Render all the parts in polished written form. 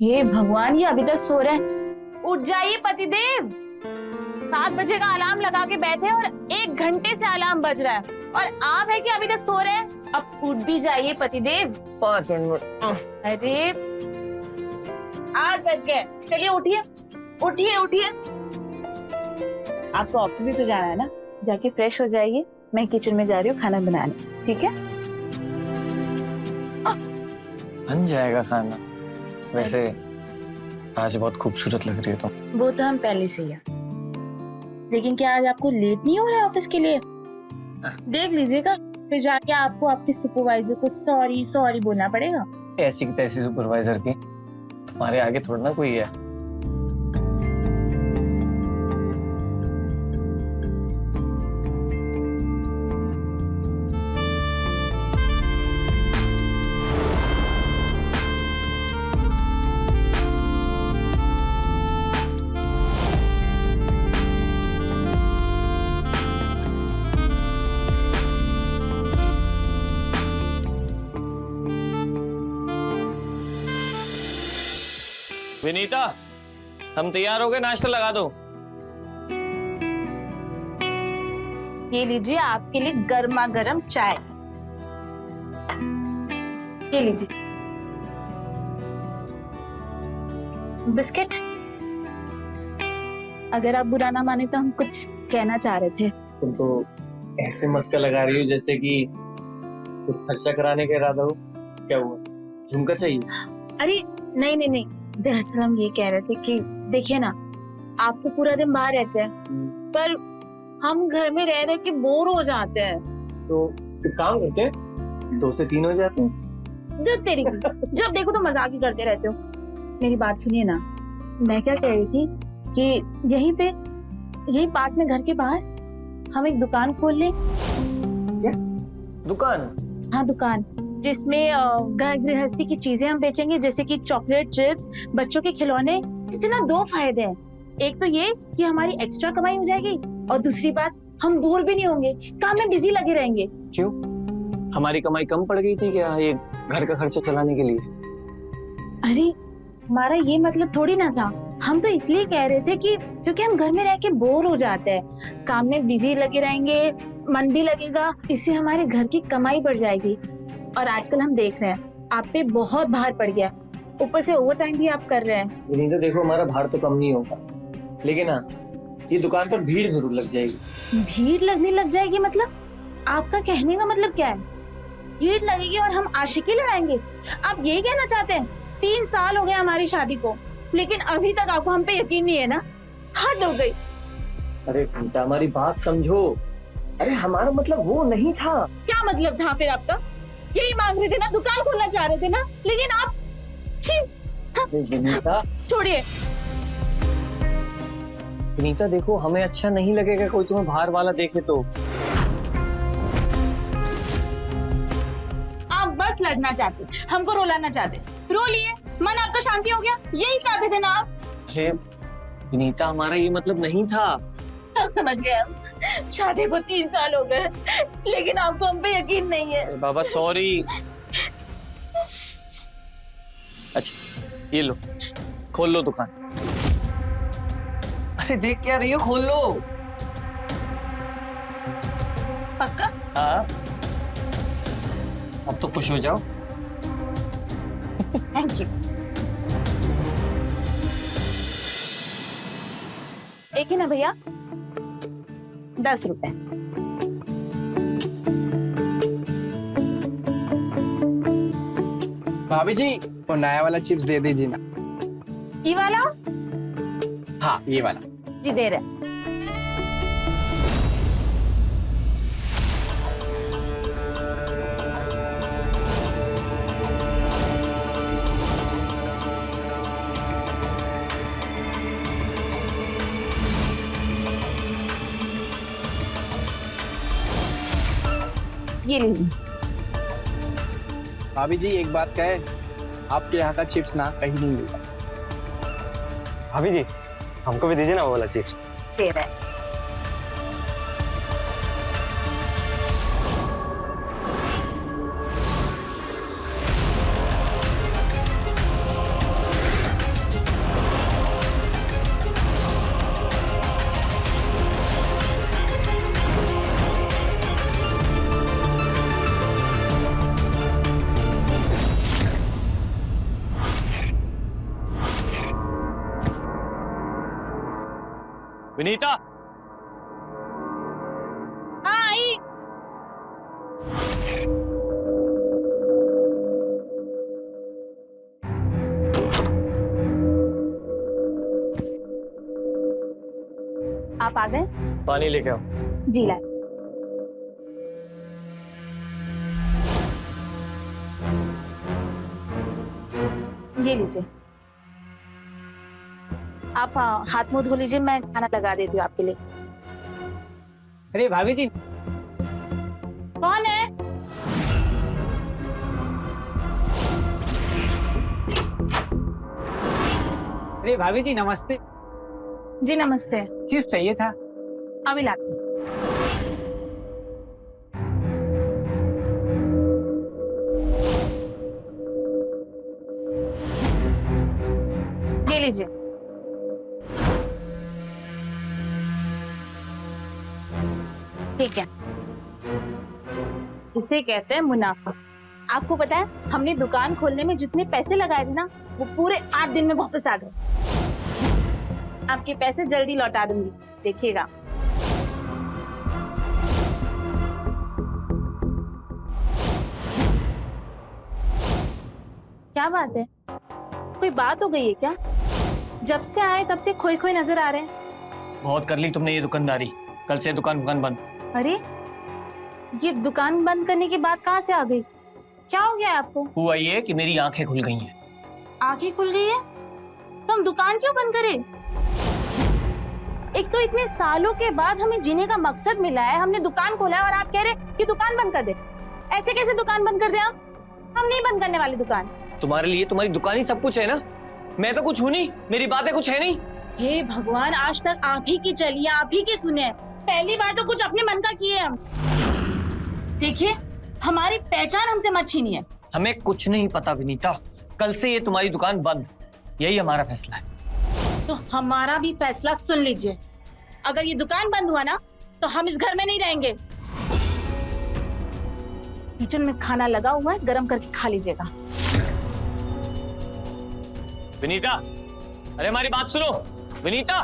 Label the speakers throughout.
Speaker 1: हे भगवान, ये अभी तक सो रहे हैं। उठ जाइए पतिदेव। 7 बजे का अलार्म लगा के बैठे और 1 घंटे से अलार्म बज रहा है और आप है कि अभी तक सो रहे हैं। अब उठ भी जाइए पतिदेव।
Speaker 2: 5 मिनट।
Speaker 1: अरे 8 बज गए, चलिए उठिए उठिए उठिए। आपको ऑफिस भी तो जाना है ना, जाके फ्रेश हो जाइए। मैं किचन में जा रही हूँ खाना बनाने, ठीक है?
Speaker 2: बन जाएगा खाना। वैसे आज बहुत खूबसूरत लग रही है तुम।
Speaker 1: वो तो हम पहले से ही है, लेकिन क्या आज आपको लेट नहीं हो रहा है ऑफिस के लिए? देख लीजिएगा, फिर जाके आपको आपके सुपरवाइजर को सॉरी सॉरी बोलना पड़ेगा।
Speaker 2: ऐसी की तैसी सुपरवाइजर की तुम्हारे आगे थोड़ा ना कोई है। विनीता, हम तैयार हो गए, नाश्ता लगा दो।
Speaker 1: ये लीजिए आपके लिए गर्मा गर्म चाय। ये लीजिए बिस्किट। अगर आप बुरा ना माने तो हम कुछ कहना चाह रहे थे।
Speaker 2: तुम तो ऐसे मस्का लगा रही हो जैसे कि कुछ खर्चा कराने का इरादा हो। क्या हुआ, झुमका चाहिए?
Speaker 1: अरे नहीं नहीं नहीं, दरअसल हम ये कह रहे थे कि देखिए ना, आप तो पूरा दिन बाहर रहते हैं, पर हम घर में रह रहे के बोर हो जाते हैं।
Speaker 2: तो एक काम करते हैं, 2 से 3 हो जाते हैं।
Speaker 1: जब तेरी जब देखो तो मजाक ही करते रहते हो। मेरी बात सुनिए ना, मैं क्या कह रही थी कि यहीं पास में घर के बाहर हम एक दुकान खोल लें।
Speaker 2: क्या दुकान? हाँ,
Speaker 1: दुकान जिसमें घर गृहस्थी की चीजें हम बेचेंगे, जैसे कि चॉकलेट, चिप्स, बच्चों के खिलौने। इससे ना 2 फायदे हैं। एक तो ये कि हमारी एक्स्ट्रा कमाई हो जाएगी, और दूसरी बात, हम बोर भी नहीं होंगे, काम में बिजी लगे रहेंगे।
Speaker 2: क्यों, हमारी कमाई कम पड़ गई थी क्या ये घर का खर्चा चलाने के लिए?
Speaker 1: अरे हमारा ये मतलब थोड़ी ना था। हम तो इसलिए कह रहे थे कि क्योंकि हम घर में रह के बोर हो जाते हैं, काम में बिजी लगे रहेंगे, मन भी लगेगा, इससे हमारे घर की कमाई बढ़ जाएगी। और आजकल हम देख रहे हैं आप पे बहुत भार पड़ गया, ऊपर से ओवर टाइम भी आप कर रहे हैं।
Speaker 2: विनीता देखो, हमारा भार तो कम नहीं होगा, लेकिन हाँ, ये दुकान पर भीड़ जरूर लग जाएगी।
Speaker 1: भीड़ लगने लग जाएगी मतलब? आपका कहने का मतलब क्या है? भीड़ लगेगी और हम आशिकी लड़ाएंगे? आप यही कहना चाहते हैं? 3 साल हो गए हमारी शादी को, लेकिन अभी तक आपको हम पे यकीन नहीं है ना? हद हो गई।
Speaker 2: अरे विनीता, हमारी बात समझो। अरे हमारा मतलब वो नहीं था।
Speaker 1: क्या मतलब था फिर आपका? यही मांग रहे थे ना, दुकान खोलना चाह रहे थे ना, लेकिन आप
Speaker 2: विनीता
Speaker 1: छोड़िए।
Speaker 2: विनीता देखो, हमें अच्छा नहीं लगेगा कोई तुम्हें बाहर वाला देखे तो।
Speaker 1: आप बस लड़ना चाहते, हमको रुलाना चाहते। रो लिए, मन आपका शांति हो गया, यही चाहते थे ना आप?
Speaker 2: अरे विनीता, हमारा ये मतलब नहीं था।
Speaker 1: सब समझ गए हम। शादी को 3 साल हो गए, लेकिन आपको हम पे यकीन नहीं है।
Speaker 2: बाबा सॉरी। अच्छा ये लो, खोल लो दुकान। अरे देख क्या रही हो, खोल लो।
Speaker 1: पक्का?
Speaker 2: हाँ, अब तो खुश हो जाओ।
Speaker 1: Thank you. एक ही ना भैया, 10 रुपए।
Speaker 3: भाभी जी, वो नया वाला चिप्स दे दीजिए ना।
Speaker 1: ये वाला?
Speaker 3: हाँ ये वाला।
Speaker 1: जी दे रहे। ये लीजिए।
Speaker 3: भाभी जी एक बात कहे, आपके यहाँ का चिप्स ना कहीं नहीं मिलता।
Speaker 2: भाभी जी, हमको भी दीजिए ना वो वाला चिप्स।
Speaker 1: दे रहे।
Speaker 2: विनीता,
Speaker 1: हाँ आई। आप आ गए?
Speaker 2: पानी लेके आओ।
Speaker 1: जी लाए। ये लीजिए। आप हाथ मुंह धो लीजिए, मैं खाना लगा देती हूँ आपके लिए।
Speaker 3: अरे भाभी जी,
Speaker 1: कौन है?
Speaker 3: अरे भाभी जी नमस्ते।
Speaker 1: जी नमस्ते।
Speaker 3: चिप्स चाहिए था।
Speaker 1: अभी लाती हूँ। ये लीजिए। ठीक है, इसे कहते हैं मुनाफा। आपको पता है हमने दुकान खोलने में जितने पैसे लगाए थे ना, वो पूरे 8 दिन में वापस आ गए। आपके पैसे जल्दी लौटा दूंगी, देखिएगा। क्या बात है, कोई बात हो गई है क्या? जब से आए तब से खोए खोए नजर आ रहे हैं।
Speaker 2: बहुत कर ली तुमने ये दुकानदारी, कल से दुकान बंद।
Speaker 1: अरे, ये दुकान बंद करने की बात कहाँ से आ गई? क्या हो गया आपको?
Speaker 2: हुआ ये कि मेरी आंखें खुल गई हैं।
Speaker 1: आंखें खुल गई है तो हम दुकान क्यों बंद करें? एक तो इतने सालों के बाद हमें जीने का मकसद मिला है, हमने दुकान खोला है और आप कह रहे कि दुकान बंद कर दे। ऐसे कैसे दुकान बंद कर दे? हम नहीं बंद करने वाले दुकान।
Speaker 2: तुम्हारे लिए तुम्हारी दुकान ही सब कुछ है ना, मैं तो कुछ हूँ नहीं, मेरी बातें कुछ है नहीं।
Speaker 1: हे भगवान, आज तक आप ही की चलिए, आप ही की सुने, पहली बार तो कुछ अपने मन का किए हम। देखिए, हमारी पहचान हमसे मत छीनिए।
Speaker 2: हमें कुछ नहीं पता विनीता, कल से ये तुम्हारी दुकान बंद, यही हमारा फैसला है।
Speaker 1: तो हमारा भी फैसला सुन लीजिए। अगर ये दुकान बंद हुआ ना, तो हम इस घर में नहीं रहेंगे। किचन में खाना लगा हुआ है, गरम करके खा लीजिएगा।
Speaker 2: विनीता, अरे हमारी बात सुनो विनीता।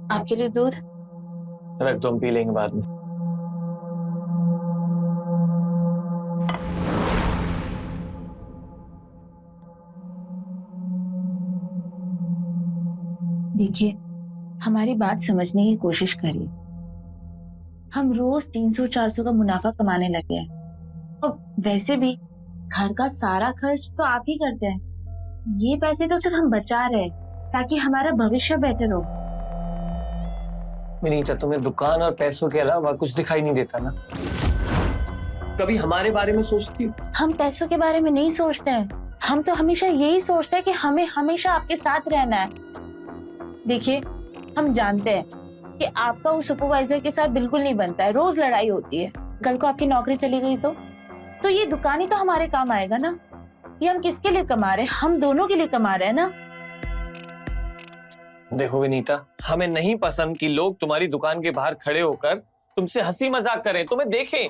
Speaker 1: आपके लिए दूध।
Speaker 2: रख दो, हम पी लेंगे बाद में।
Speaker 1: देखिए, हमारी बात समझने की कोशिश करिए। हम रोज 300-400 का मुनाफा कमाने लगे हैं और वैसे भी घर का सारा खर्च तो आप ही करते हैं। ये पैसे तो सिर्फ हम बचा रहे हैं ताकि हमारा भविष्य बेटर हो।
Speaker 2: विनीता, तुम्हें दुकान और पैसों के अलावा कुछ दिखाई नहीं देता ना? कभी हमारे बारे में सोचती हो?
Speaker 1: हम पैसों के बारे में नहीं सोचते हैं, हम तो हमेशा यही सोचते हैं कि हमें हमेशा आपके साथ रहना है। देखिए, हम जानते हैं कि आपका उस सुपरवाइजर के साथ बिल्कुल नहीं बनता है, रोज लड़ाई होती है। कल को आपकी नौकरी चली गई तो ये दुकान ही तो हमारे काम आएगा ना। ये हम किसके लिए कमा रहे हैं? हम दोनों के लिए कमा रहे हैं ना।
Speaker 2: देखो विनीता, हमें नहीं पसंद कि लोग तुम्हारी दुकान के बाहर खड़े होकर तुमसे हंसी मजाक करें, तुम्हें देखें।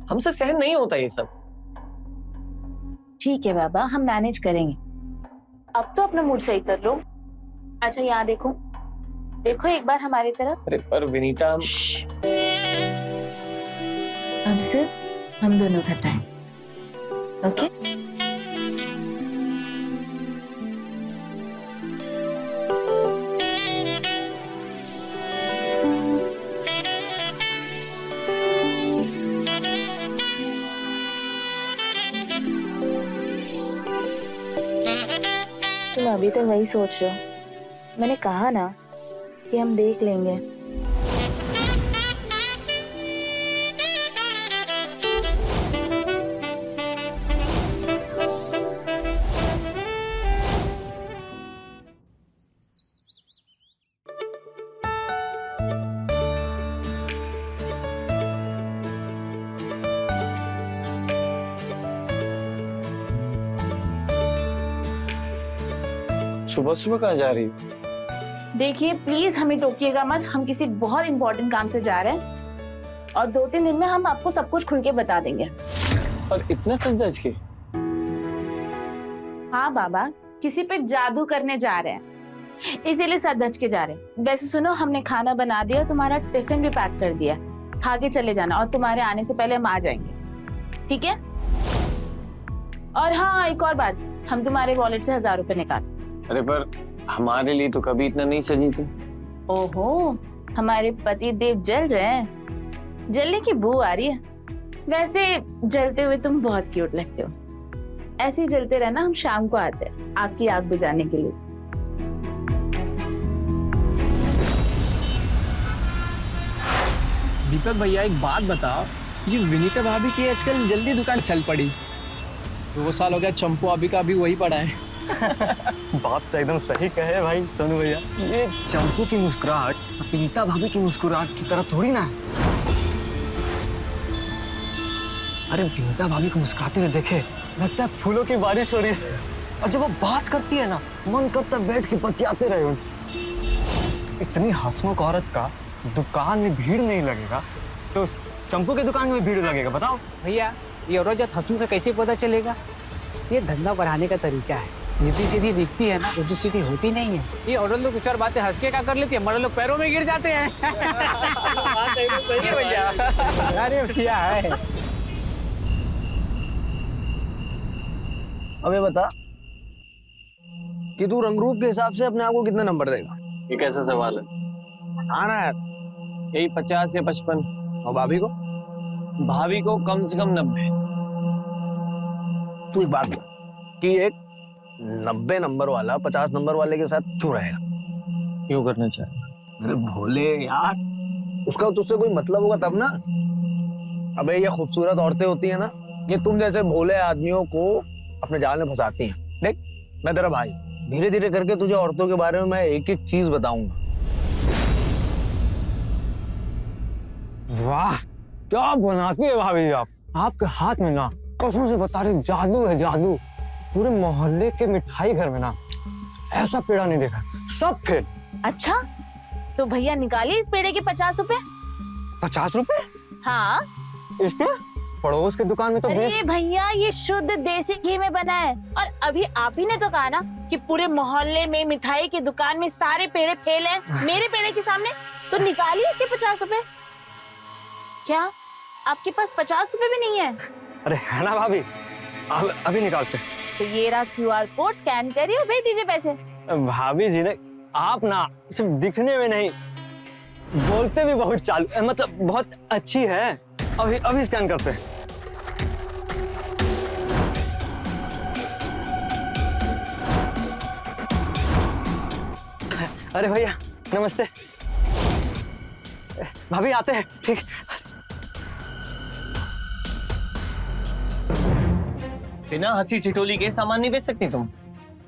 Speaker 2: हमसे सहन नहीं होता ये सब।
Speaker 1: ठीक है बाबा, हम मैनेज करेंगे। अब तो अपना मूड सही कर लो। अच्छा, यहाँ देखो, देखो एक बार हमारी तरफ।
Speaker 2: अरे पर विनीता,
Speaker 1: अब सिर्फ हम दोनों बताएं, ओके? तुम अभी तक वही सोच रहे हो। मैंने कहा ना कि हम देख लेंगे।
Speaker 2: सुबह सुबह कहाँ जा रही हो?
Speaker 1: देखिए, प्लीज हमें टोकिएगा मत, हम किसी बहुत इंपॉर्टेंट काम से जा रहे हैं। और 2-3 दिन में हम आपको सब कुछ खुल के बता देंगे।
Speaker 2: और इतना सच धज के?
Speaker 1: हाँ बाबा, किसी पे जादू करने जा रहे हैं, इसीलिए सर धज के जा रहे हैं। वैसे सुनो, हमने खाना बना दिया, तुम्हारा टिफिन भी पैक कर दिया, खा के चले जाना और तुम्हारे आने से पहले हम आ जाएंगे, ठीक है? और हाँ, एक और बात, हम तुम्हारे वॉलेट से 1000 रुपए निकाल।
Speaker 2: अरे पर हमारे लिए तो कभी इतना नहीं सजी तुम।
Speaker 1: ओहो, हमारे पति देव जल रहे हैं, जलने की बू आ रही है। वैसे जलते हुए तुम बहुत क्यूट लगते हो, ऐसे ही जलते रहना, हम शाम को आते हैं आपकी आग बुझाने के लिए।
Speaker 3: दीपक भैया एक बात बताओ, ये विनीता भाभी की आजकल जल्दी दुकान चल पड़ी। 2 साल हो गया, चंपू अभी का भी वही पड़ा है।
Speaker 4: बात तो एकदम सही कहे भाई सोनू भैया। ये चंपू की मुस्कुराहट विनीता भाभी की मुस्कुराहट की तरह थोड़ी ना है। अरे विनीता भाभी को मुस्कुराते हुए देखे लगता है फूलों की बारिश हो रही है, और जब वो बात करती है ना, मन करता है बैठ के बतियाते रहे उनसे। इतनी हंसमुख औरत का दुकान में भीड़ नहीं लगेगा तो चंपू के दुकान में भीड़ लगेगा, बताओ।
Speaker 5: भैया ये औरत हंसमुख का कैसे पता चलेगा? ये धंधा बढ़ाने का तरीका है। जितनी सीधी दिखती है ना, उतनी सीधी होती नहीं है। ये औरत लोग कुछ और बातें हंस के क्या कर लेती है, मर्द लोग पैरों में गिर जाते हैं। भैया अरे भैया है।
Speaker 4: अबे बता कि तू रंगरूप के हिसाब से अपने आप को कितना नंबर देगा?
Speaker 2: ये कैसा सवाल है?
Speaker 4: हाँ ना यार।
Speaker 2: यही 50 या 55।
Speaker 4: और भाभी को?
Speaker 2: भाभी को कम से कम 90।
Speaker 4: तू एक बात बता कि एक 90 नंबर वाला 50 नंबर वाले के साथ क्यों रहेगा?
Speaker 2: क्यों करना चाहे?
Speaker 4: अरे भोले यार, उसका तुझसे कोई मतलब होगा तब ना। अबे ये खूबसूरत औरतें होती है ना, ये तुम जैसे भोले आदमियों को अपने जाल में फंसाती हैं। देख, मैं तेरा भाई, धीरे धीरे करके तुझे औरतों के बारे में मैं एक एक चीज बताऊंगा। वाह, क्या बनाती है भाभी आप। आपके हाथ में ना, कसम से बता रही, जादू है जादू। पूरे मोहल्ले के मिठाई घर में ना ऐसा पेड़ा नहीं देखा, सब फेल।
Speaker 1: अच्छा, तो भैया निकालिए इस पेड़े के 50 रुपए।
Speaker 4: 50 रुपए?
Speaker 1: हाँ।
Speaker 4: इसके पड़ोस की दुकान में तो
Speaker 1: अरे भैया, ये शुद्ध देसी घी में बना है, और अभी आप ही ने तो कहा ना कि पूरे मोहल्ले में मिठाई की दुकान में सारे पेड़े फेल हैं, मेरे पेड़े के सामने, तो निकालिए इसके 50 रुपए। क्या आपके पास 50 रुपए भी नहीं है?
Speaker 4: अरे है ना भाभी, अभी निकालते।
Speaker 1: तो ये रहा QR कोड, स्कैन करिए और भेज दीजिए पैसे।
Speaker 4: भाभी जी ने, आप ना सिर्फ दिखने में नहीं, बोलते भी बहुत चालू, मतलब बहुत अच्छी है। अभी स्कैन करते हैं। अरे भैया नमस्ते। भाभी आते हैं, ठीक।
Speaker 2: बिना हंसी टिटोली के सामान नहीं बेच सकती तुम?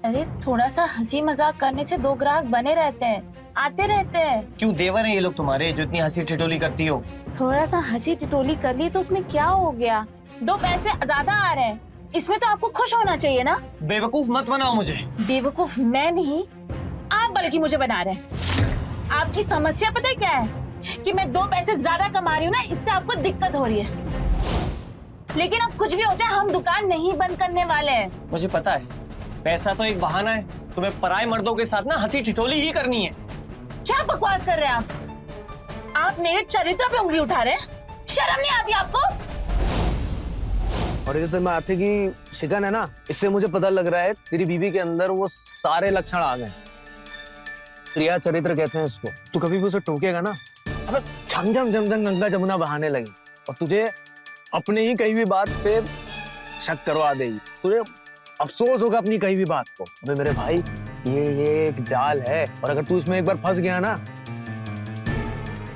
Speaker 1: अरे थोड़ा सा हंसी मजाक करने से 2 ग्राहक बने रहते हैं, आते रहते हैं।
Speaker 2: क्यों देवर हैं ये लोग तुम्हारे जो इतनी हंसी टिटोली करती हो?
Speaker 1: थोड़ा सा हंसी टिटोली कर ली तो उसमें क्या हो गया? 2 पैसे ज्यादा आ रहे हैं, इसमें तो आपको खुश होना चाहिए ना।
Speaker 2: बेवकूफ मत बनाओ मुझे।
Speaker 1: बेवकूफ मैं नहीं, आप बल्कि मुझे बना रहे हैं। आपकी समस्या पता है क्या है? कि मैं 2 पैसे ज्यादा कमा रही हूँ ना, इससे आपको दिक्कत हो रही है। लेकिन अब कुछ भी हो जाए, हम दुकान नहीं बंद करने वाले हैं।
Speaker 2: मुझे पता है, पैसा तो एक बहाना है, तुम्हें पराये मर्दों के साथ ना हंसी टिटोली ही करनी है।
Speaker 1: क्या बकवास कर रहे हैं आप मेरे चरित्र पे उंगली उठा रहे हैं? शर्म नहीं आती आपको?
Speaker 4: और ये तो मैं आते की शिकन है ना, इससे मुझे पता लग रहा है तेरी बीवी के अंदर वो सारे लक्षण आ गए। प्रिया चरित्र कहते हैं इसको। तू कभी भी उसे टोकेगा ना, अब झमझम झमझम गंगा जमुना बहाने लगी और तुझे अपने ही कही हुई बात पे शक करवा देगी। तुझे अफसोस होगा अपनी कही हुई बात को। अबे मेरे भाई, ये एक जाल है, और अगर तू इसमें एक बार फंस गया ना,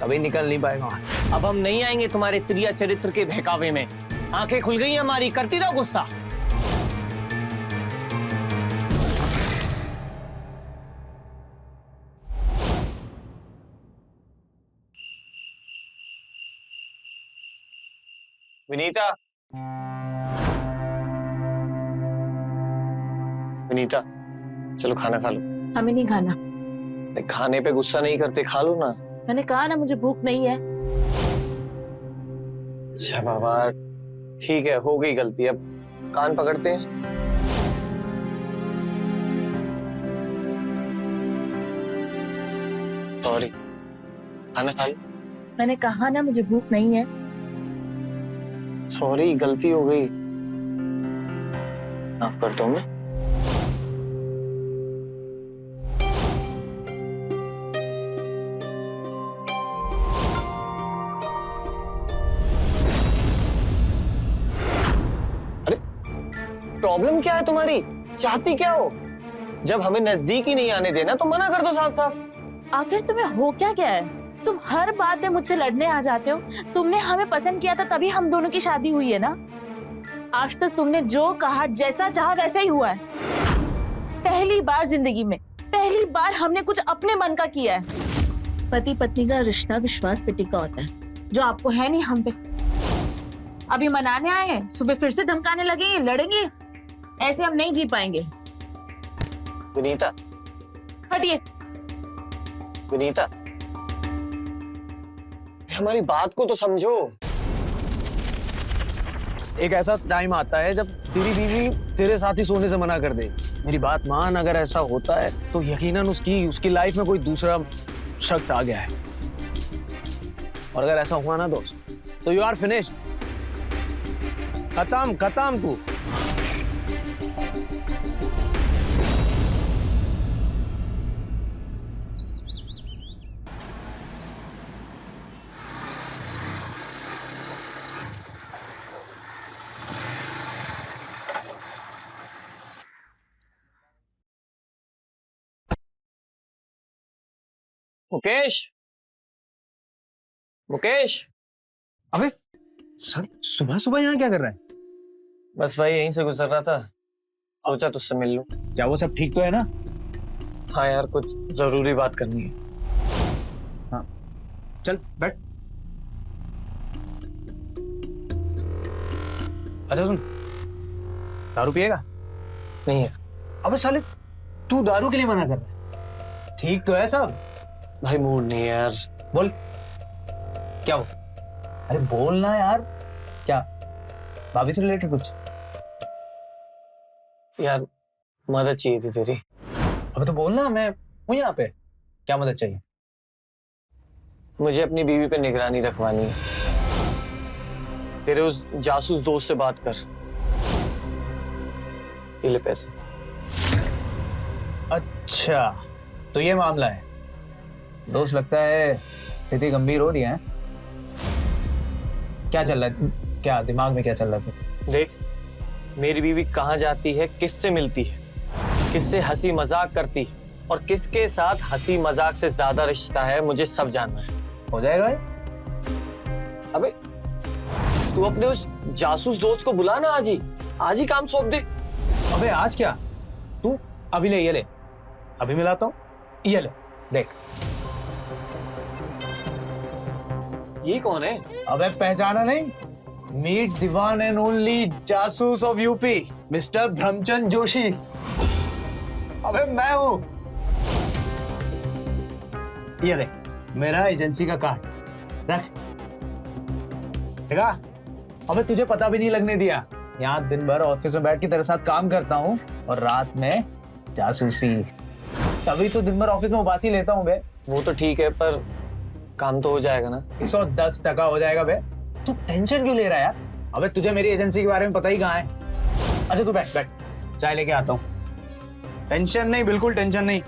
Speaker 4: कभी निकल नहीं पाएगा।
Speaker 2: अब हम नहीं आएंगे तुम्हारे प्रिया चरित्र के बहकावे में। आंखें खुल गई हमारी, करती रहो गुस्सा। विनीता, विनीता, चलो खाना खा लो।
Speaker 1: हमें नहीं खाना।
Speaker 2: खाने पे गुस्सा नहीं करते, खा लो ना।
Speaker 1: मैंने कहा ना मुझे भूख नहीं है।
Speaker 2: अच्छा बाबा, ठीक है, हो गई गलती, अब कान पकड़ते हैं। सॉरी, खाना खा लो।
Speaker 1: मैंने कहा ना मुझे भूख नहीं है।
Speaker 2: सॉरी, गलती हो गई, माफ करता हूँ मैं। अरे, प्रॉब्लम क्या है तुम्हारी? चाहती क्या हो? जब हमें नजदीक ही नहीं आने देना तो मना कर दो साफ साफ।
Speaker 1: आखिर तुम्हें हो क्या क्या है? तुम हर बात में मुझसे लड़ने आ जाते हो। तुमने हमें पसंद किया था तभी हम दोनों की शादी हुई है ना। आज तक तुमने जो कहा, जैसा चाहा वैसा ही हुआ है। पहली बार जिंदगी में, पहली बार हमने कुछ अपने मन का किया है। पति पत्नी का रिश्ता विश्वास पे टिका होता है, जो आपको है नहीं हम पे। अभी मनाने आए हैं, सुबह फिर से धमकाने लगेंगे, लड़ेंगे। ऐसे हम नहीं जी पाएंगे।
Speaker 2: विनीता,
Speaker 1: हटिए।
Speaker 2: विनीता, हमारी बात को तो समझो।
Speaker 4: एक ऐसा टाइम आता है जब तेरी बीवी तेरे साथ ही सोने से मना कर दे। मेरी बात मान, अगर ऐसा होता है तो यकीनन उसकी लाइफ में कोई दूसरा शख्स आ गया है। और अगर ऐसा हुआ ना दोस्त, तो यू आर फिनिश्ड। खत्म खत्म तू।
Speaker 2: मुकेश, मुकेश।
Speaker 4: अबे सर, सुबह सुबह यहाँ क्या कर रहा है?
Speaker 2: बस भाई यहीं से गुजर रहा था, सोचा तुझसे मिल लूं।
Speaker 4: क्या वो सब ठीक तो है ना?
Speaker 2: हाँ यार, कुछ जरूरी बात करनी है।
Speaker 4: हाँ, चल बैठ। अच्छा सुन, दारू पिएगा?
Speaker 2: नहीं है
Speaker 4: अबे साले, तू दारू के लिए मना कर रहा है? ठीक तो है सब?
Speaker 2: भाई, मूड नहीं है यार।
Speaker 4: बोल, क्या हो? अरे बोलना यार। क्या, भाभी से रिलेटेड कुछ?
Speaker 2: यार मदद चाहिए थी तेरी।
Speaker 4: अबे तो बोलना, मैं हूं यहाँ पे। क्या मदद चाहिए?
Speaker 2: मुझे अपनी बीवी पे निगरानी रखवानी है। तेरे उस जासूस दोस्त से बात कर। ये ले पैसे।
Speaker 4: अच्छा, तो ये मामला है। दोस्त, लगता है स्थिति गंभीर हो रही है। क्या चल रहा है? क्या दिमाग में क्या चल रहा है?
Speaker 2: देख, मेरी बीवी कहाँ जाती है, किससे मिलती है, किससे हंसी मजाक करती है, और किसके साथ हंसी मजाक से ज्यादा रिश्ता है, मुझे सब जानना है।
Speaker 4: हो जाएगा ये?
Speaker 2: अबे तू अपने उस जासूस दोस्त को बुला ना, आज ही काम सौंप दे।
Speaker 4: अबे आज क्या? तू अभी ले, ये ले, अभी मिलाता हूँ। ये ले, देख।
Speaker 2: ये कौन है?
Speaker 4: अबे पहचाना नहीं? Meet the one and only जासूस of UP, Mister Brahmchand Joshi. अबे मैं हूं। ये देख, मेरा एजेंसी का कार्ड रख। देखा? अबे तुझे पता भी नहीं लगने दिया। यहाँ दिन भर ऑफिस में बैठ के तेरे साथ काम करता हूँ और रात में जासूसी। तभी तो दिन भर ऑफिस में उबासी लेता हूँ बे।
Speaker 2: वो तो ठीक है, पर काम तो हो जाएगा ना?
Speaker 4: 110% हो जाएगा बे। तू टेंशन क्यों ले रहा है यार? अबे तुझे मेरी एजेंसी के बारे में पता ही कहाँ है। अच्छा तू बैठ बैठ, चाय लेके आता हूँ। टेंशन नहीं, बिल्कुल टेंशन नहीं।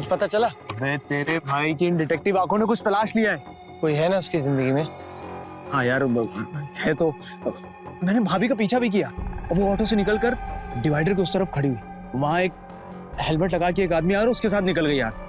Speaker 2: कुछ पता चला?
Speaker 4: मैं तेरे भाई की इन डिटेक्टिव आंखों ने कुछ तलाश लिया है।
Speaker 2: कोई है ना उसकी जिंदगी में?
Speaker 4: हाँ यार है तो। मैंने भाभी का पीछा भी किया और वो ऑटो से निकलकर डिवाइडर के उस तरफ खड़ी हुई। वहां एक हेलमेट लगा के एक आदमी आ रहा उसके साथ निकल गई यार।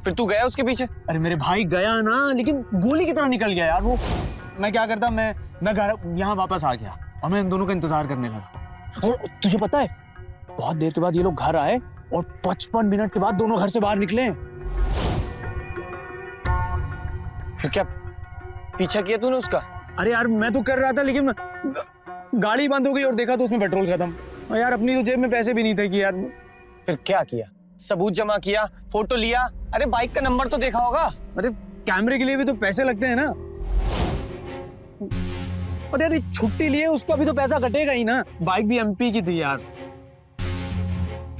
Speaker 2: फिर तू गया उसके पीछे?
Speaker 4: अरे मेरे भाई गया ना, लेकिन गोली की तरह निकल गया यार वो। मैं क्या करता, मैं घर यहाँ वापस आ गया और मैं इन दोनों का इंतजार करने लगा। और तुझे पता है बहुत देर के बाद ये लोग घर आए और 55 मिनट के बाद दोनों घर से बाहर निकले।
Speaker 2: फिर क्या पीछा किया तूने उसका?
Speaker 4: अरे यार मैं तो कर रहा था, लेकिन गाड़ी बंद हो गई और देखा तो उसमें पेट्रोल खत्म। और यार अपनी तो जेब में पैसे भी नहीं थे कि यार।
Speaker 2: फिर क्या किया? सबूत जमा किया, फोटो लिया? अरे बाइक का नंबर तो देखा होगा।
Speaker 4: अरे कैमरे के लिए भी तो पैसे लगते हैं ना। और यार छुट्टी लिए उसका भी तो पैसा कटेगा ही ना। बाइक भी एमपी की थी यार।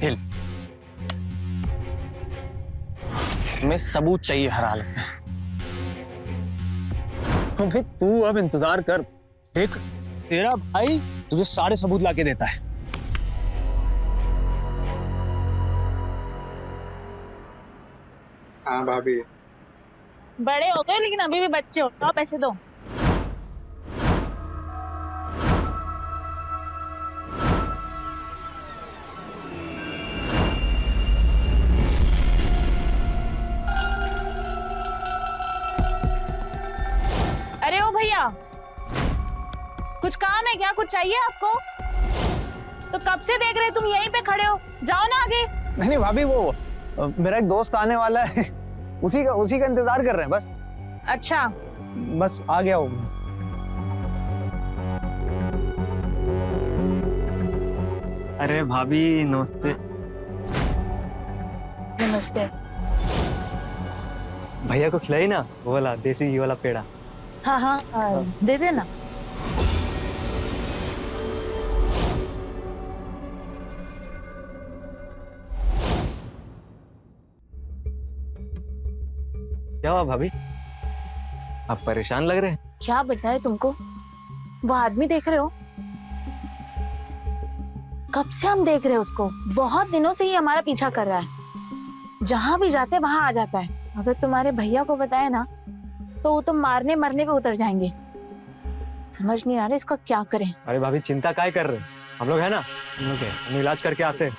Speaker 2: हिल, हमें सबूत चाहिए हर हालत में।
Speaker 4: अबे तू अब इंतजार कर, देख तेरा भाई तुझे सारे सबूत लाके देता है।
Speaker 5: हाँ भाभी।
Speaker 1: बड़े हो गए लेकिन अभी भी बच्चे हो। तो पैसे दो। अरे ओ भैया, कुछ काम है क्या? कुछ चाहिए आपको? तो कब से देख रहे, तुम यहीं पे खड़े हो, जाओ ना आगे।
Speaker 4: नहीं भाभी, वो मेरा एक दोस्त आने वाला है, उसी का इंतजार कर रहे हैं बस।
Speaker 1: अच्छा,
Speaker 4: बस आ गया हूँ। अरे भाभी नमस्ते।
Speaker 1: नमस्ते।
Speaker 4: भैया को खिलाई ना वो वाला देसी घी वाला पेड़ा।
Speaker 1: हाँ हाँ, दे देना।
Speaker 4: क्या हुआ भाभी, आप परेशान लग रहे हैं?
Speaker 1: क्या बताए तुमको? वो आदमी देख रहे हो? कब से हम देख रहे हैं उसको, बहुत दिनों से ही हमारा पीछा कर रहा है। जहां भी जाते वहां आ जाता है। अगर तुम्हारे भैया को बताए ना तो वो तो मारने मरने पे उतर जाएंगे। समझ नहीं आ रहा इसका क्या करें।
Speaker 4: अरे भाभी चिंता काय कर रहे हैं, हम लोग है ना, हम इलाज करके आते हैं।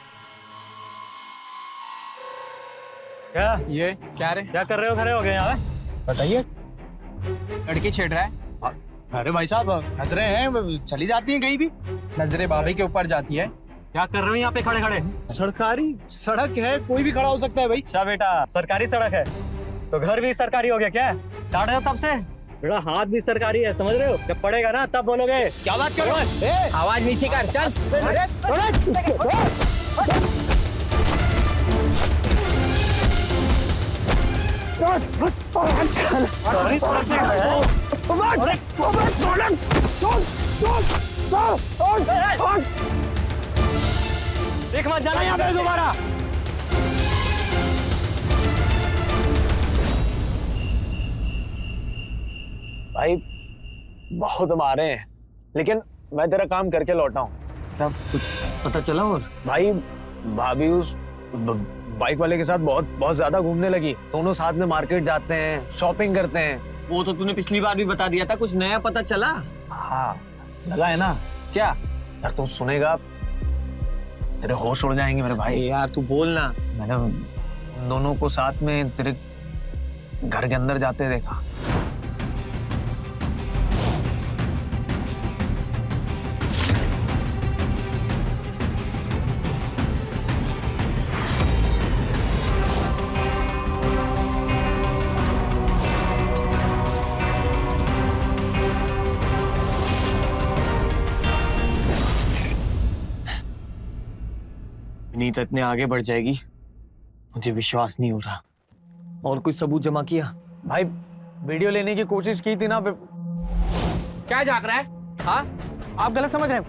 Speaker 4: क्या
Speaker 3: ये क्या रे?
Speaker 4: क्या कर रहे हो, खड़े हो गए यहाँ पे? बताइए।
Speaker 3: लड़की छेड़ रहा है।
Speaker 4: अरे भाई साहब नजरें हैं, चली जाती हैं कहीं भी।
Speaker 3: नजरे भाभी के ऊपर जाती है।
Speaker 4: क्या कर रहे हो यहाँ पे खड़े खड़े? सरकारी सड़क है, कोई भी खड़ा हो सकता है भाई। अच्छा बेटा, सरकारी सड़क है तो घर भी सरकारी हो गया क्या? डांट रहे हो तब से? बेटा हाथ भी सरकारी है, समझ रहे हो? जब पड़ेगा ना तब बोलोगे। क्या बात कर रहे हो?
Speaker 3: आवाज नीचे कर, चल।
Speaker 4: देख मत जाना यहाँ पे दोबारा। भाई बहुत मारे हैं, लेकिन मैं तेरा काम करके लौटा हूँ।
Speaker 2: क्या कुछ पता चला? और
Speaker 4: भाई भाभी उस बाइक वाले के साथ बहुत ज्यादा घूमने लगी। दोनों साथ में मार्केट जाते हैं, शॉपिंग करते हैं।
Speaker 2: वो तो तूने पिछली बार भी बता दिया था, कुछ नया पता चला?
Speaker 4: हाँ लगा है ना।
Speaker 2: क्या?
Speaker 4: यार तू सुनेगा तेरे होश उड़ जाएंगे मेरे भाई।
Speaker 2: यार तू बोलना।
Speaker 4: मैंने उन दोनों को साथ में तेरे घर के अंदर जाते देखा।
Speaker 2: विनीता इतने आगे बढ़ जाएगी मुझे विश्वास नहीं हो रहा। और कुछ सबूत जमा किया?
Speaker 4: भाई वीडियो लेने की कोशिश की थी ना।
Speaker 3: क्या जाग रहा है? हाँ,
Speaker 4: आप गलत समझ रहे हैं।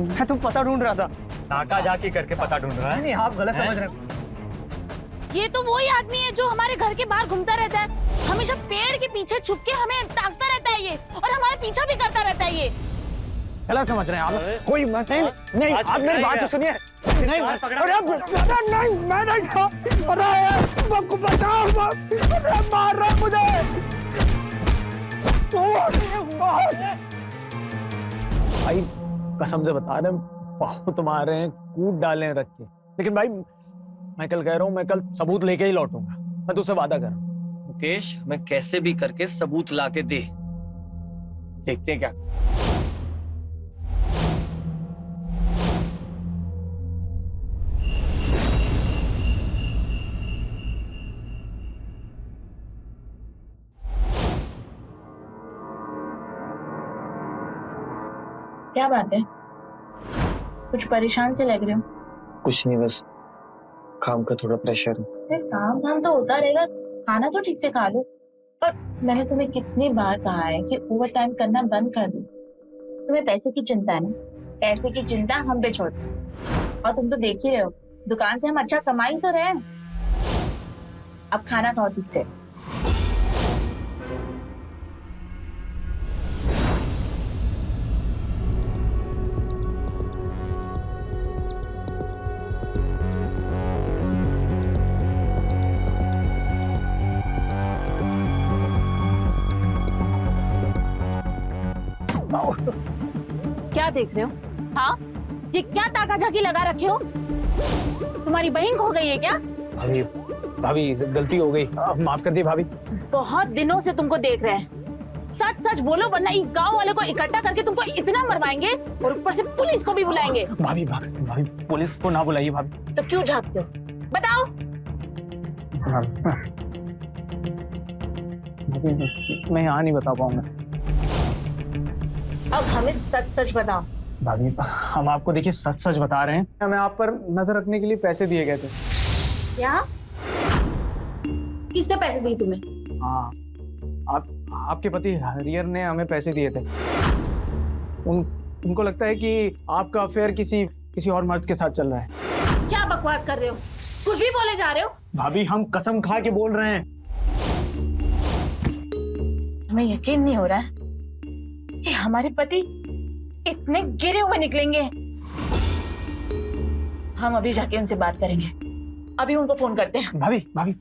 Speaker 4: मैं तो पता ढूंढ रहा था। नाका जाके करके पता ढूंढ रहा है। नहीं, आप गलत समझ रहे हैं।
Speaker 1: ये तो वही आदमी है जो हमारे घर के बाहर घूमता रहता है, हमेशा पेड़ के पीछे छुप के हमें ताकता रहता है ये, और हमारा पीछा भी करता रहता है ये।
Speaker 4: गलत समझ रहे हैं आप। कोई नहीं, आप मेरी बात तो सुनिए। नहीं, नहीं, मैं नहीं था। अरे आपको बचाओ, मार रहा मुझे। भाई कसम से बता रहे हैं, बहुत मारे हैं, कूद डाले हैं रख के। लेकिन भाई मैं कल कह रहा हूँ, मैं कल सबूत लेके ही लौटूंगा। मैं तुझसे वादा कर रहा हूँ।
Speaker 2: मुकेश, मैं कैसे भी करके सबूत ला के दे, देखते हैं क्या।
Speaker 1: क्या बात है, कुछ परेशान से लग रहे हो?
Speaker 2: कुछ नहीं, बस काम का थोड़ा प्रेशर है।
Speaker 1: अरे काम तो होता रहेगा, खाना तो ठीक से खा लो। और मैंने तुम्हें कितनी बार कहा है कि ओवर टाइम करना बंद कर दो। तुम्हें पैसे की चिंता है ना, पैसे की चिंता हम पे छोड़ दो। और तुम तो देख ही रहे हो, दुकान से हम अच्छा कमा ही तो रहे हैं। अब खाना खाओ ठीक से। क्या देख रहे हो? हाँ, ये क्या ताका झाकी लगा रखे हो? तुम्हारी बहन खो गई है क्या?
Speaker 4: भाभी, भाभी गलती हो गई, माफ कर दी भाभी।
Speaker 1: बहुत दिनों से तुमको देख रहे हैं, सच सच बोलो वरना इस गांव वाले को इकट्ठा करके तुमको इतना मरवाएंगे और ऊपर से पुलिस को भी बुलाएंगे।
Speaker 4: भाभी भाभी भाभी, पुलिस को ना बुलाइए भाभी।
Speaker 1: तो क्यों झांकते हो, बताओ?
Speaker 4: मैं यहाँ नहीं बता पाऊंगा।
Speaker 1: अब हमें सच सच बताओ।
Speaker 4: भाभी हम आपको देखिए सच सच बता रहे हैं, हमें आप पर नजर रखने के लिए पैसे दिए गए थे।
Speaker 1: क्या? किसने पैसे दिए तुम्हें?
Speaker 4: हाँ, आपके पति हरियर ने हमें पैसे दिए थे। उनको लगता है कि आपका अफेयर किसी और मर्द के साथ चल रहा है।
Speaker 1: क्या बकवास कर रहे हो, कुछ भी बोले जा रहे हो?
Speaker 4: भाभी हम कसम खा के बोल रहे हैं।
Speaker 1: हमें यकीन नहीं हो रहा है कि हमारे पति इतने गिरे हुए निकलेंगे। हम अभी जाके उनसे बात करेंगे, अभी उनको फोन करते हैं।
Speaker 4: भाभी भाभी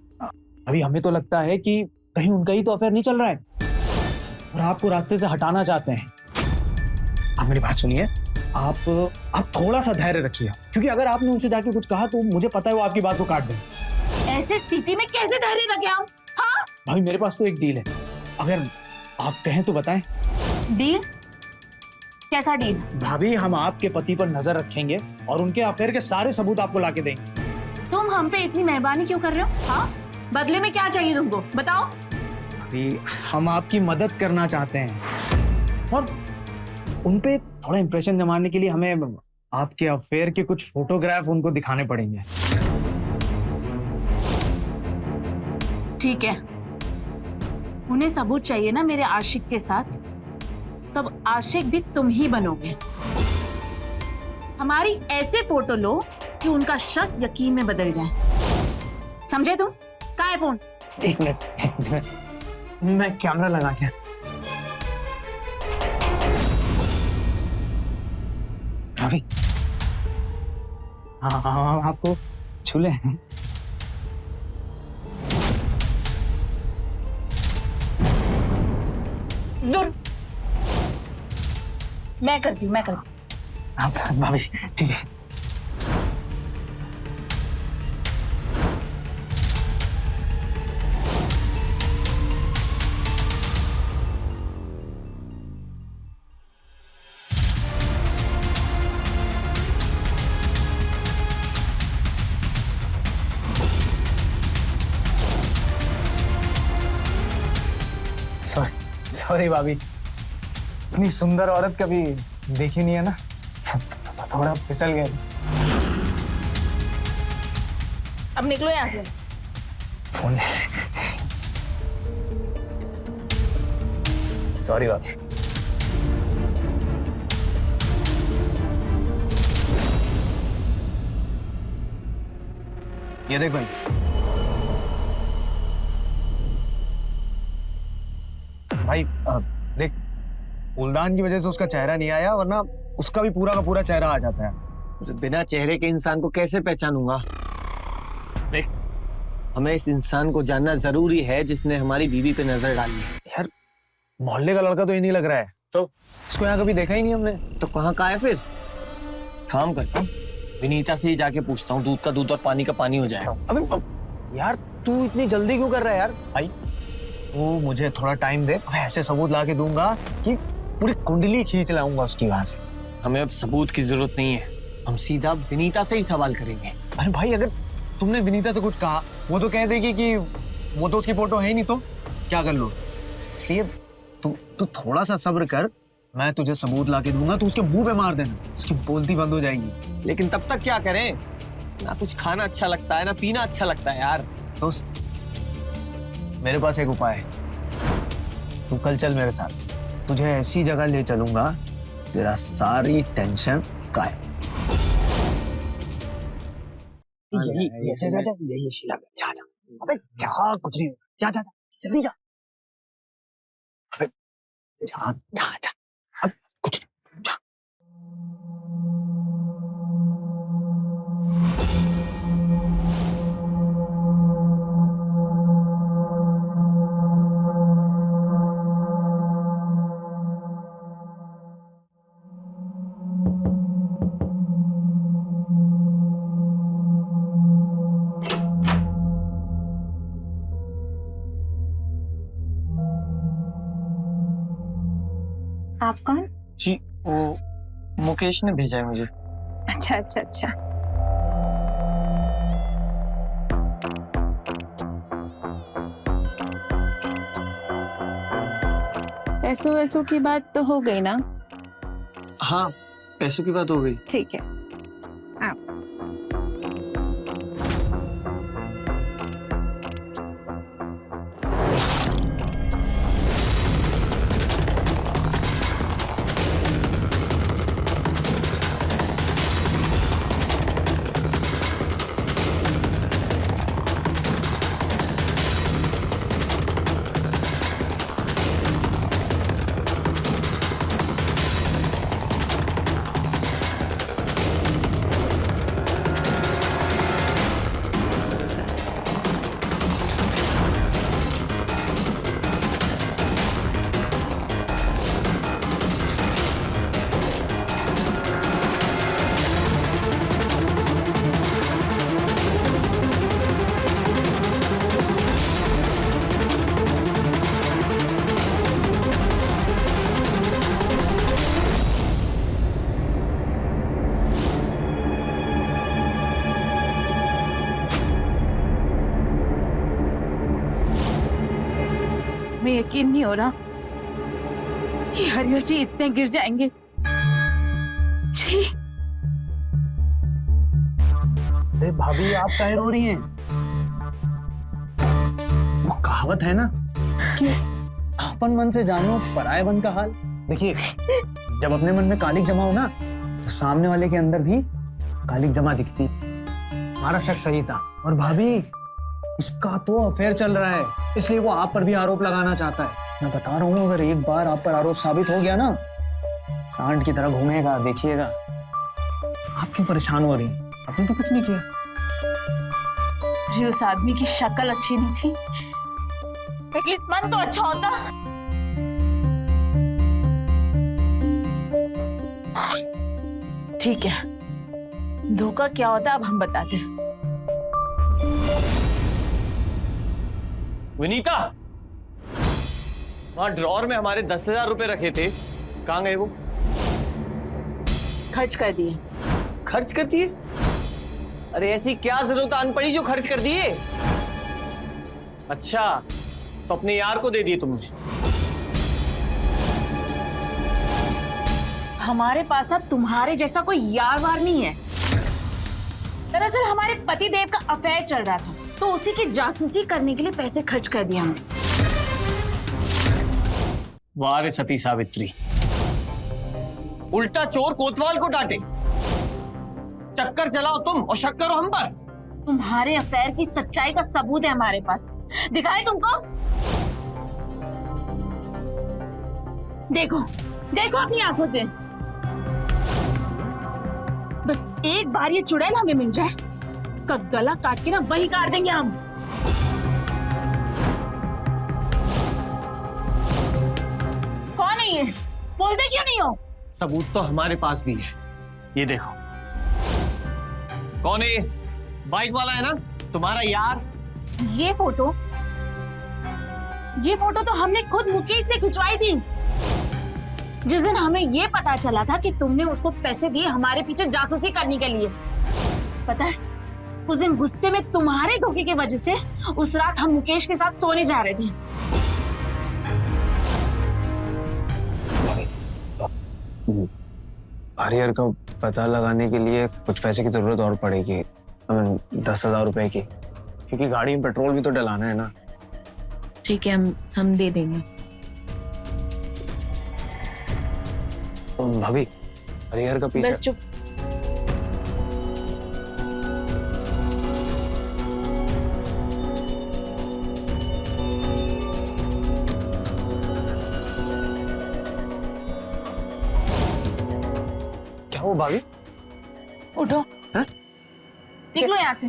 Speaker 4: अभी हमें तो लगता है कि कहीं उनका ही तो अफेयर नहीं चल रहा है और आपको रास्ते से हटाना चाहते हैं। आप मेरी बात सुनिए, आप थोड़ा सा धैर्य रखिए, क्योंकि अगर आपने उनसे जाके कुछ कहा तो मुझे पता है वो आपकी बात को काट देंगे।
Speaker 1: ऐसे स्थिति में कैसे धैर्य रखे हम? हाँ?
Speaker 4: भाभी मेरे पास तो एक डील है, अगर आप कहें तो बताएं।
Speaker 1: डील? कैसा डील?
Speaker 4: भाभी हम आपके पति पर नजर रखेंगे और उनके अफेयर के सारे सबूत आपको लाके देंगे।
Speaker 1: तुम हम पे इतनी मेहरबानी क्यों कर रहे हो? हाँ, बदले में क्या चाहिए तुमको, बताओ?
Speaker 4: भाभी हम आपकी मदद करना चाहते हैं और उनपे थोड़ा इंप्रेशन जमाने के लिए हमें आपके अफेयर के कुछ फोटोग्राफ उनको दिखाने पड़ेंगे।
Speaker 1: ठीक है, उन्हें सबूत चाहिए ना मेरे आशिक के साथ, तब आशिक भी तुम ही बनोगे। हमारी ऐसे फोटो लो कि उनका शक यकीन में बदल जाए, समझे तुम? कहाँ है फोन?
Speaker 4: एक मिनट, मैं कैमरा लगा के। भाभी हाँ, आपको छूले हैं।
Speaker 1: दूर। मैं करती हूँ।
Speaker 4: आप भाभी ठीक है। सॉरी भाभी, इतनी सुंदर औरत कभी देखी नहीं है ना, थोड़ा फिसल गए।
Speaker 1: अब निकलो यहाँ से।
Speaker 4: फोन सॉरी भाभी। ये देख भाई, भाई देख, फूलदान की वजह से उसका चेहरा नहीं आया, वरना उसका भी पूरा का पूरा चेहरा आ जाता है।
Speaker 2: बिना चेहरे के इंसान को कैसे पहचानूंगा? देख, हमें इस इंसान को जानना जरूरी है जिसने हमारी बीवी पे नजर डाली है।
Speaker 4: यार मोहल्ले का लड़का तो ये नहीं लग रहा है,
Speaker 2: तो
Speaker 4: इसको यहाँ कभी देखा ही नहीं हमने।
Speaker 2: तो कहाँ का है फिर? काम करता हूँ, विनीता से ही जाके पूछता हूँ, दूध का दूध और पानी का पानी हो जाएगा।
Speaker 4: अबे यार तू इतनी जल्दी क्यों कर रहा है यार? भाई तू मुझे थोड़ा टाइम दे, मैं ऐसे सबूत ला के दूंगा कि पूरी कुंडली खींच लाऊंगा उसकी वहां से।
Speaker 2: हमें अब सबूत की जरूरत नहीं है, हम सीधा विनीता से ही सवाल करेंगे।
Speaker 4: अरे भाई अगर तुमने विनीता से कुछ कहा, वो तो कह देगी कि वो तो उसकी फोटो है ही नहीं, तो क्या कर लो। इसलिए तू थोड़ा सा सब्र कर, मैं तुझे सबूत ला के दूंगा, तू उसके मुंह पे मार देना, उसकी बोलती बंद हो जाएगी।
Speaker 2: लेकिन तब तक क्या करें? ना कुछ खाना अच्छा लगता है ना पीना अच्छा लगता है यार।
Speaker 4: दोस्त मेरे पास एक उपाय है, तू कल चल मेरे साथ, तुझे ऐसी जगह ले चलूंगा तेरा सारी टेंशन गायब। यही शीला, जा जा, अबे जा, कुछ नहीं, जा जा जल्दी जा, अबे जा जा जा, अब कुछ नहीं, जा।
Speaker 1: आप कौन?
Speaker 2: जी, वो मुकेश ने भेजा है मुझे।
Speaker 1: अच्छा अच्छा अच्छा। पैसों वैसों की बात तो हो गई ना?
Speaker 2: हाँ, पैसों की बात हो गई।
Speaker 1: ठीक है। मैं यकीन नहीं हो रहा कि हरिहर जी इतने गिर जाएंगे। जी
Speaker 4: अरे भाभी आप काहे रो रही हैं? वो कहावत है ना कि आपन मन से जानो पराये मन का हाल। देखिए, जब अपने मन में कालिक जमा हो ना, तो सामने वाले के अंदर भी कालिक जमा दिखती। हमारा शक सही था, और भाभी उसका तो अफेयर चल रहा है, इसलिए वो आप पर भी आरोप लगाना चाहता है। मैं बता रहा हूँ, अगर एक बार आप पर आरोप साबित हो गया ना, सांड की तरह घूमेगा, देखिएगा। आप क्यों परेशान हो रही? आपने तो कुछ नहीं किया।
Speaker 1: उस आदमी की शक्ल अच्छी नहीं थी, एटलीस्ट मन तो अच्छा होता। ठीक है, धोखा क्या होता है अब हम बताते हैं।
Speaker 2: विनीता, वहां ड्रॉर में हमारे 10,000 रुपए रखे थे, कहाँ गए वो?
Speaker 1: खर्च कर दिए।
Speaker 2: खर्च कर दिए? अरे ऐसी क्या जरूरत आन पड़ी जो खर्च कर दिए? अच्छा, तो अपने यार को दे दिए तुमने?
Speaker 1: हमारे पास ना तुम्हारे जैसा कोई यार वार नहीं है। दरअसल हमारे पति देव का अफेयर चल रहा था, तो उसी की जासूसी करने के लिए पैसे खर्च कर दिए हमने।
Speaker 2: वाह रे सती सावित्री, उल्टा चोर कोतवाल को डांटे। चक्कर चलाओ तुम और शक करो हम पर।
Speaker 1: तुम्हारे अफेयर की सच्चाई का सबूत है हमारे पास, दिखाए तुमको? देखो देखो अपनी आंखों से। बस एक बार ये चुड़ैल हमें मिल जाए, इसका गला काट के ना वही काट देंगे हम। कौन है ये? बोलते क्यों नहीं हो?
Speaker 2: सबूत तो हमारे पास भी है, ये देखो। कौन है ये? बाइक वाला है ना, तुम्हारा यार?
Speaker 1: ये फोटो तो हमने खुद मुकेश से खिंचवाई थी। जिस दिन हमें ये पता चला था कि तुमने उसको पैसे दिए हमारे पीछे जासूसी करने के लिए, पता है उस दिन गुस्से में तुम्हारे धोखे की वजह से उस रात हम मुकेश के साथ सोने जा रहे थे।
Speaker 4: हरिहर का पता लगाने के लिए कुछ पैसे की जरूरत और पड़ेगी, 10,000 रुपए की, क्योंकि गाड़ी में पेट्रोल भी तो डलाना है ना।
Speaker 1: ठीक है, हम दे देंगे।
Speaker 4: भाभी, हरिहर का पीछे।
Speaker 1: बस चुप।
Speaker 4: क्या वो भाभी?
Speaker 1: उठो।
Speaker 4: हाँ?
Speaker 1: निकलो यहाँ से,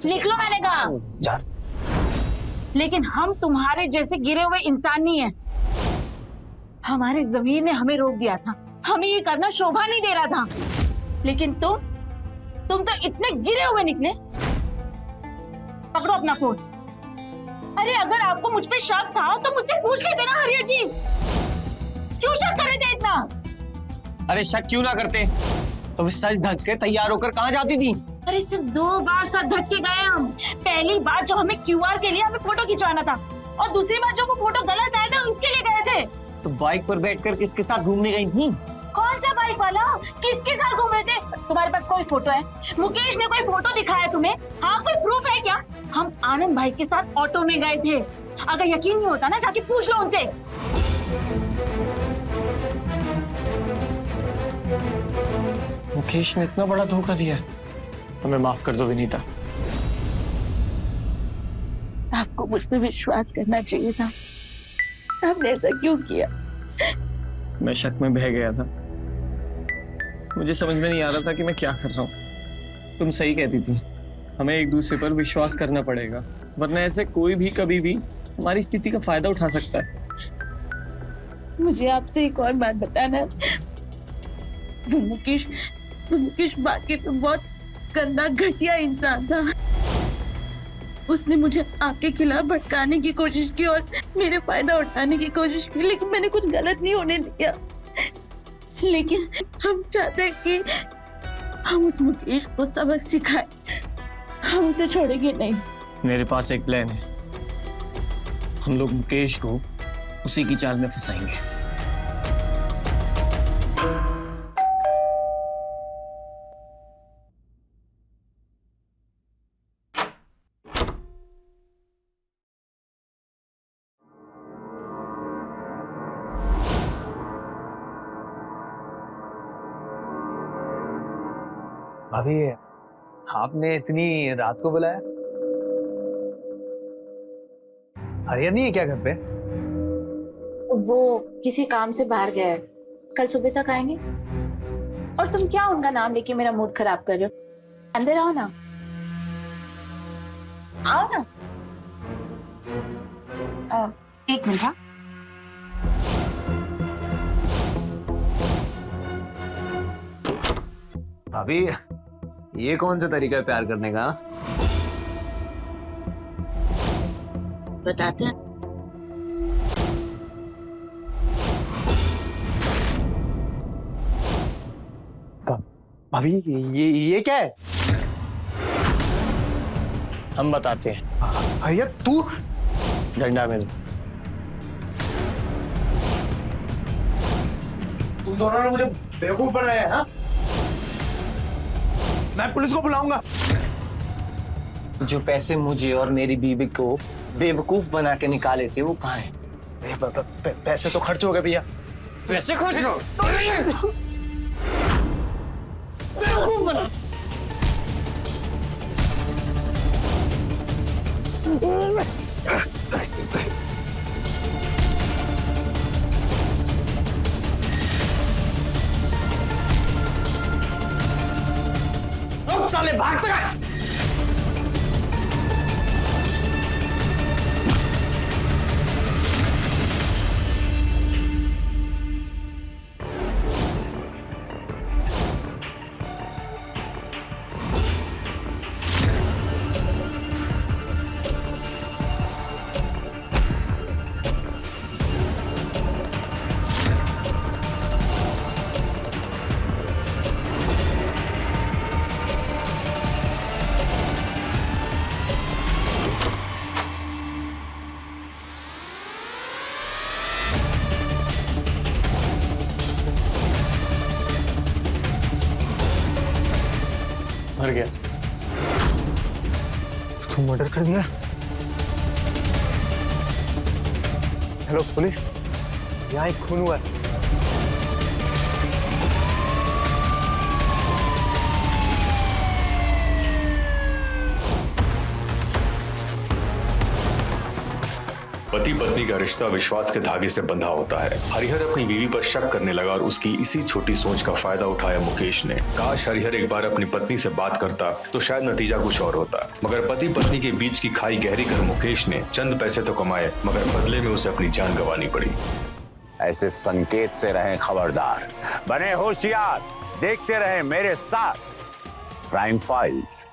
Speaker 1: निकलो मैंने कहा।
Speaker 4: जा।
Speaker 1: लेकिन हम तुम्हारे जैसे गिरे हुए इंसान नहीं है। हमारे ज़मीर ने हमें रोक दिया था, हमें ये करना शोभा नहीं दे रहा था, लेकिन तुम तो इतने गिरे हुए निकले। पकड़ो अपना फोन। अरे अगर आपको मुझ पे शक था तो मुझसे पूछ लेते ना हरिहर जी, क्यों शक कर रहे थे इतना?
Speaker 2: अरे शक क्यों ना करते, तो सच धज के तैयार होकर कहाँ जाती थी?
Speaker 1: अरे सिर्फ 2 बार साथ धज के गए हम। पहली बार जब हमें क्यूआर के लिए हमें फोटो खिंचवाना था, और दूसरी बार जब वो फोटो गलत आया था उसके लिए गए थे।
Speaker 2: तो बाइक पर बैठकर किसके साथ घूमने गई थी?
Speaker 1: कौन सा बाइक वाला? किसके साथ घूम रहे थे? तुम्हारे पास कोई फोटो है? मुकेश ने कोई फोटो दिखाया तुम्हें? हाँ, कोई प्रूफ है क्या? हम आनंद भाई के साथ ऑटो में गए थे। अगर यकीन नहीं होता ना, जाके पूछ लो उनसे।
Speaker 2: मुकेश ने इतना बड़ा धोखा दिया, हमें माफ कर दो विनीता।
Speaker 1: आपको मुझ पे विश्वास करना चाहिए था, आपने ऐसा क्यों किया?
Speaker 2: मैं शक में बह गया था, मुझे समझ में नहीं आ रहा था कि मैं क्या कर रहा हूँ। तुम सही कहती थी, हमें एक दूसरे पर विश्वास करना पड़ेगा, वरना ऐसे कोई भी कभी भी हमारी स्थिति का फायदा उठा सकता है।
Speaker 1: मुझे आपसे एक और बात बताना है। वो मुकेश बाकी पे बहुत गंदा घटिया इंसान था। उसने मुझे आपके खिलाफ भटकाने की कोशिश की और मेरे फायदा उठाने की कोशिश की, लेकिन मैंने कुछ गलत नहीं होने दिया। लेकिन हम चाहते हैं कि हम उस मुकेश को सबक सिखाएं, हम उसे छोड़ेंगे नहीं।
Speaker 2: मेरे पास एक प्लान है, हम लोग मुकेश को उसी की चाल में फंसाएंगे।
Speaker 4: भाभी, आपने इतनी रात को बुलाया? हरिहर नहीं है क्या घर पे?
Speaker 1: वो किसी काम से बाहर गया है, कल सुबह तक आएंगे। और तुम क्या उनका नाम लेके मेरा मूड खराब कर रहे हो? अंदर आओ ना, आओ ना। एक मिनट। हाँ,
Speaker 4: भाभी, ये कौन सा तरीका है प्यार करने का?
Speaker 1: बताते हैं।
Speaker 4: भाभी, ये क्या है?
Speaker 2: हम बताते हैं।
Speaker 4: हरिहर, तू?
Speaker 2: डंडा मेरे।
Speaker 4: तुम दोनों ने मुझे बेवकूफ बनाया है, हाँ? मैं पुलिस को बुलाऊंगा।
Speaker 2: जो पैसे मुझे और मेरी बीवी को बेवकूफ बना के निकाले थे वो कहाँ हैं?
Speaker 4: पैसे तो खर्च हो गए भैया।
Speaker 2: पैसे खर्च हो
Speaker 4: साले भागते गए।
Speaker 2: भर गया।
Speaker 4: तू मर्डर कर दिया? हेलो पुलिस, यहाँ एक खून हुआ है।
Speaker 6: पति पत्नी का रिश्ता विश्वास के धागे से बंधा होता है। हरिहर अपनी बीवी पर शक करने लगा और उसकी इसी छोटी सोच का फायदा उठाया मुकेश ने। काश हरिहर एक बार अपनी पत्नी से बात करता तो शायद नतीजा कुछ और होता, मगर पति पत्नी के बीच की खाई गहरी कर मुकेश ने चंद पैसे तो कमाए, मगर बदले में उसे अपनी जान गंवानी पड़ी।
Speaker 7: ऐसे संकेत से रहें खबरदार, बने होशियार, देखते रहें मेरे साथ क्राइम फाइल्स।